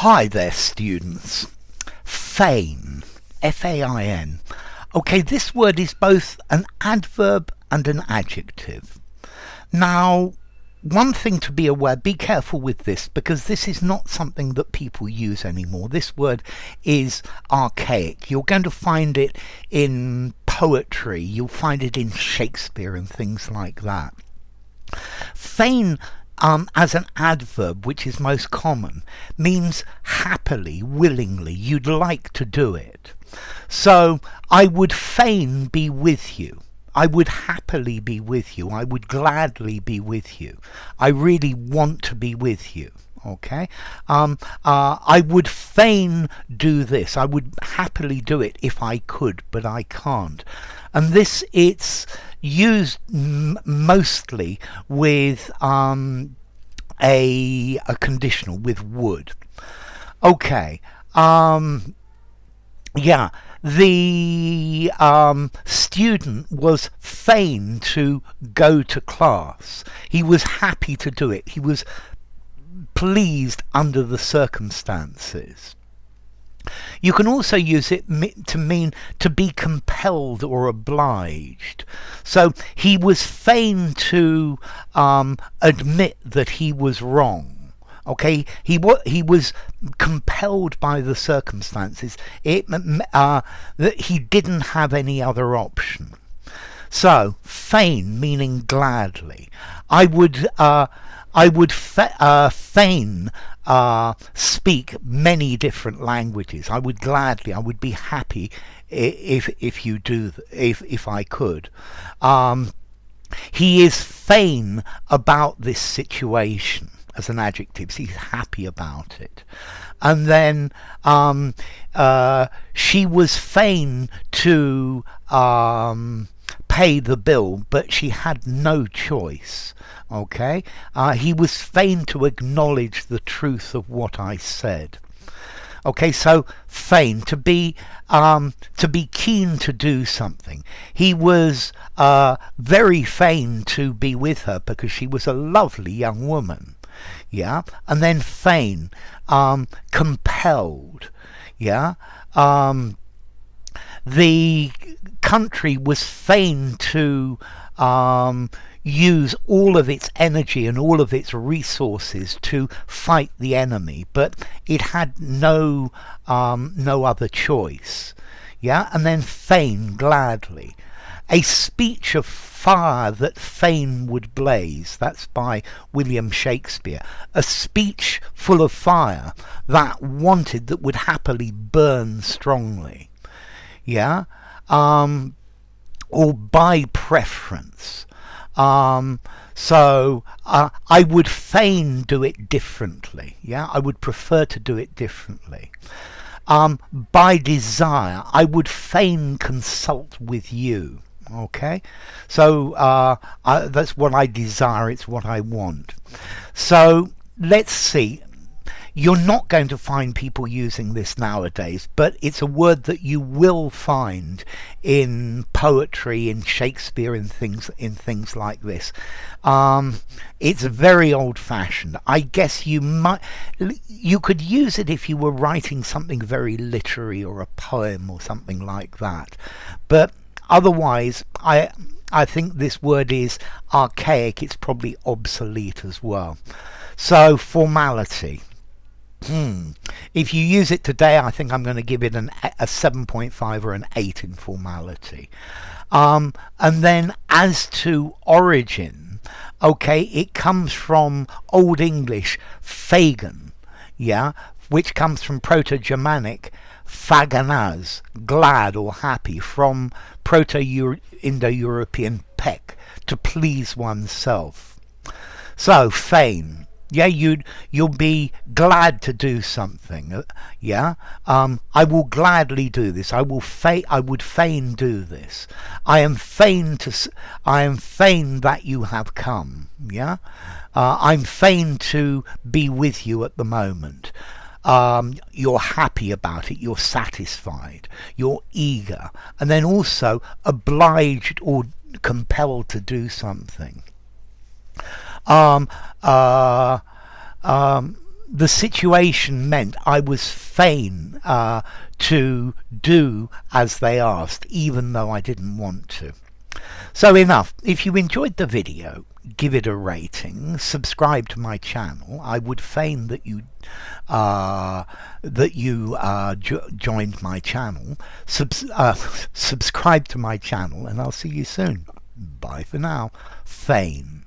Hi there, students. Fain, F-A-I-N. Okay, this word is both an adverb and an adjective. Now, one thing to be aware, be careful with this, because this is not something that people use anymore. This word is archaic. You're going to find it in poetry, you'll find it in Shakespeare and things like that. Fain, as an adverb, which is most common, means happily, willingly, you'd like to do it. So, I would fain be with you. I would happily be with you. I would gladly be with you. I really want to be with you. Okay? I would fain do this. I would happily do it if I could, but I can't. And this, it's used mostly with a conditional, with would. Okay. Yeah, the student was fain to go to class. He was happy to do it. He was pleased under the circumstances. You can also use it to mean to be compelled or obliged. So he was fain to admit that he was wrong. Okay, he was compelled by the circumstances. That he didn't have any other option. So fain meaning gladly. I would fain speak many different languages. I would be happy if I could. He is fain about this situation as an adjective. So he's happy about it. And then she was fain to pay the bill, but she had no choice. Okay, he was fain to acknowledge the truth of what I said. Okay, so fain, to be keen to do something. He was very fain to be with her because she was a lovely young woman. Yeah, and then fain, compelled. Yeah, the country was fain to use all of its energy and all of its resources to fight the enemy, but it had no other choice. Yeah, and then fain, gladly. A speech of fire that fain would blaze. That's by William Shakespeare. A speech full of fire that would happily burn strongly. Yeah, or by preference. So I would fain do it differently. Yeah, I would prefer to do it differently. By desire, I would fain consult with you. Okay, so that's what I desire. It's what I want. So let's see. You're not going to find people using this nowadays, but it's a word that you will find in poetry, in Shakespeare, in things like this. It's very old-fashioned. I guess you could use it if you were writing something very literary or a poem or something like that. But otherwise, I think this word is archaic. It's probably obsolete as well. So formality. If you use it today, I think I'm going to give it a 7.5 or an 8 in formality. And then as to origin, okay, it comes from Old English feign, yeah, which comes from Proto-Germanic faganas, glad or happy, from Proto-Indo-European pek, to please oneself. So fain. Yeah, you'll be glad to do something. Yeah, I will gladly do this. I would fain do this. I am fain that you have come. Yeah, I'm fain to be with you at the moment. You're happy about it. You're satisfied. You're eager, and then also obliged or compelled to do something. the situation meant I was fain to do as they asked, even though I didn't want to. So enough. If you enjoyed the video, give it a rating, subscribe to my channel. I would fain that you joined my channel. Subscribe to my channel, and I'll see you soon. Bye for now. Fain.